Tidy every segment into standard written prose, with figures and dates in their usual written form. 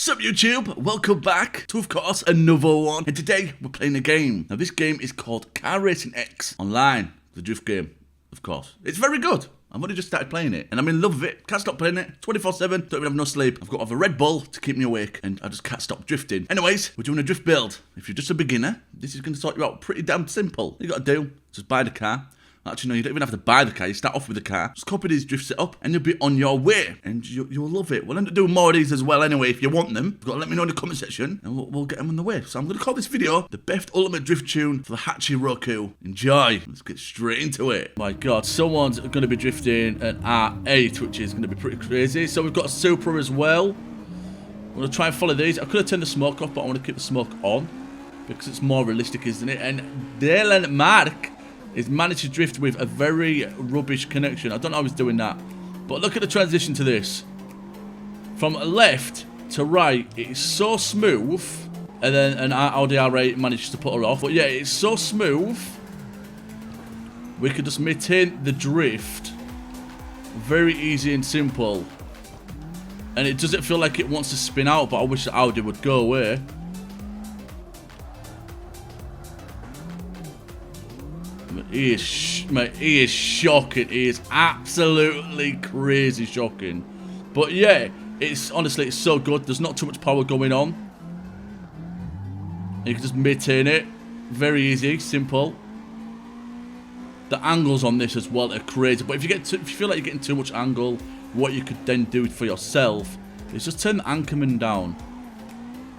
Sup YouTube, welcome back to of course another one, and today we're playing a game. Now this game is called Car Racing X Online, the drift game, of course. It's very good. I've only just started playing it and I'm in love with it. Can't stop playing it 24/7, don't even have no sleep. I've got to have a Red Bull to keep me awake and I just can't stop drifting. Anyways, we're doing a drift build. If you're just a beginner, this is going to sort you out pretty damn simple. All you got to do is just buy the car. Actually, no, you don't even have to buy the car. You start off with the car. Just copy these drift setup, and you'll be on your way. And you'll love it. We'll end up doing more of these as well anyway, if you want them. You've got to let me know in the comment section, and we'll get them on the way. So I'm going to call this video the best ultimate drift tune for the Hachi Roku. Enjoy. Let's get straight into it. My God, someone's going to be drifting an R8, which is going to be pretty crazy. So we've got a Supra as well. I'm going to try and follow these. I could have turned the smoke off, but I want to keep the smoke on because it's more realistic, isn't it? And Dylan Mark is managed to drift with a very rubbish connection. I don't know how he's doing that. But look at the transition to this. From left to right, it is so smooth. And then an Audi R8 managed to put her off. But yeah, it's so smooth. We could just maintain the drift. Very easy and simple. And it doesn't feel like it wants to spin out, but I wish the Audi would go away. He is shocking. He is absolutely crazy shocking. But yeah, honestly, it's so good. There's not too much power going on. You can just maintain it. Very easy, simple. The angles on this as well are crazy. But if you feel like you're getting too much angle, what you could then do for yourself is just turn the anchorman down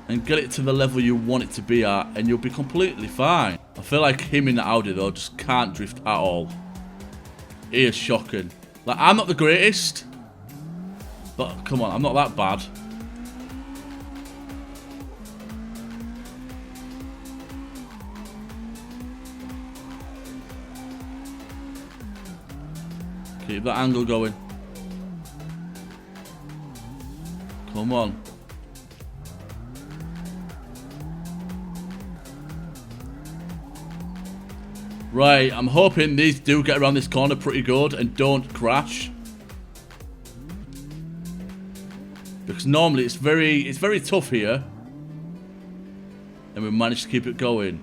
and get it to the level you want it to be at, and you'll be completely fine. I feel like him in the Audi, though, just can't drift at all. He is shocking. Like, I'm not the greatest, but come on, I'm not that bad. Keep that angle going. Come on. Right, I'm hoping these do get around this corner pretty good and don't crash. Because normally it's very tough here. And we managed to keep it going.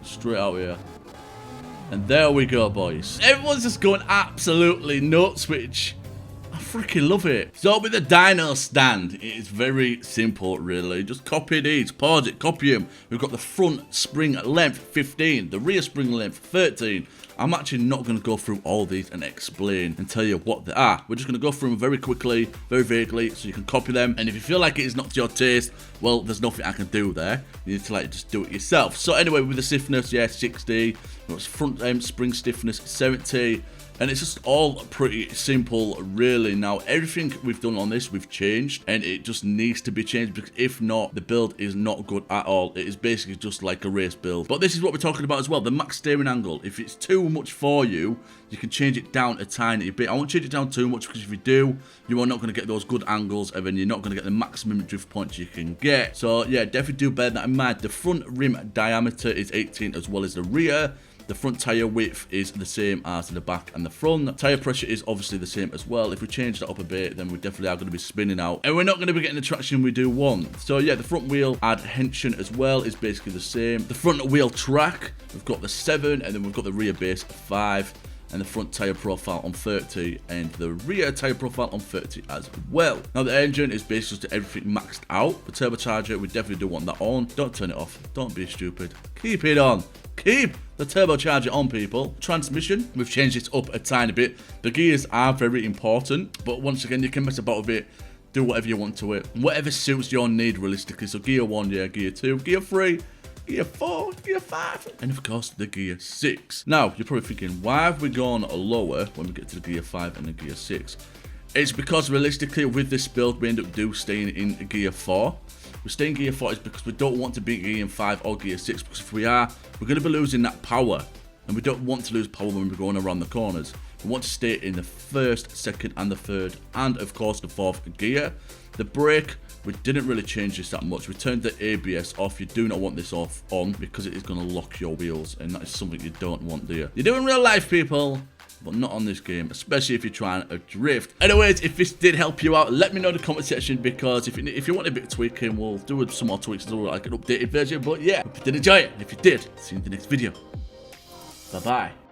Straight out here. And there we go, boys. Everyone's just going absolutely nuts, which I freaking love it. So with the dyno stand, it is very simple, really. Just copy these, pause it, copy them. We've got the front spring length 15, the rear spring length 13. I'm actually not going to go through all these and explain and tell you what they are. We're just going to go through them very quickly, very vaguely, so you can copy them. And if you feel like it is not to your taste, well, there's nothing I can do there. You need to like just do it yourself. So anyway, with the stiffness, yeah, 60. It's front spring stiffness 70. And it's just all pretty simple, really. Now, everything we've done on this, we've changed. And it just needs to be changed, because if not, the build is not good at all. It is basically just like a race build. But this is what we're talking about as well, the max steering angle. If it's too much for you, you can change it down a tiny bit. I won't change it down too much, because if you do, you are not going to get those good angles, and then you're not going to get the maximum drift points you can get. So, yeah, definitely do bear that in mind. The front rim diameter is 18 as well as the rear. The front tyre width is the same as the back and the front. Tyre pressure is obviously the same as well. If we change that up a bit, then we definitely are going to be spinning out. And we're not going to be getting the traction we do want. So yeah, the front wheel adhesion as well is basically the same. The front wheel track, we've got the 7, and then we've got the rear base 5. And the front tyre profile on 30, and the rear tyre profile on 30 as well. Now the engine is basically just everything maxed out. The turbocharger, we definitely do want that on. Don't turn it off. Don't be stupid. Keep it on. Keep the turbocharger on, people. Transmission, we've changed it up a tiny bit. The gears are very important, but once again, you can mess about with it. Do whatever you want to it. Whatever suits your need realistically. So gear 1, yeah, gear 2, gear 3. Gear 4, Gear 5, and of course the Gear 6. Now, you're probably thinking, why have we gone lower when we get to the Gear 5 and the Gear 6? It's because realistically, with this build, we end up staying in Gear 4. We stay in Gear 4 is because we don't want to be Gear 5 or Gear 6, because if we are, we're going to be losing that power. And we don't want to lose power when we're going around the corners. We want to stay in the first, second, and the third, and of course the fourth gear. The brake, we didn't really change this that much. We turned the ABS off. You do not want this on because it is going to lock your wheels, and that is something you don't want, do you? You do in real life, people. but not on this game, especially if you're trying to drift. Anyways, if this did help you out, let me know in the comment section, because if you want a bit of tweaking, we'll do some more tweaks to do like an updated version. But yeah, if you did enjoy it, and if you did, see you in the next video. Bye bye.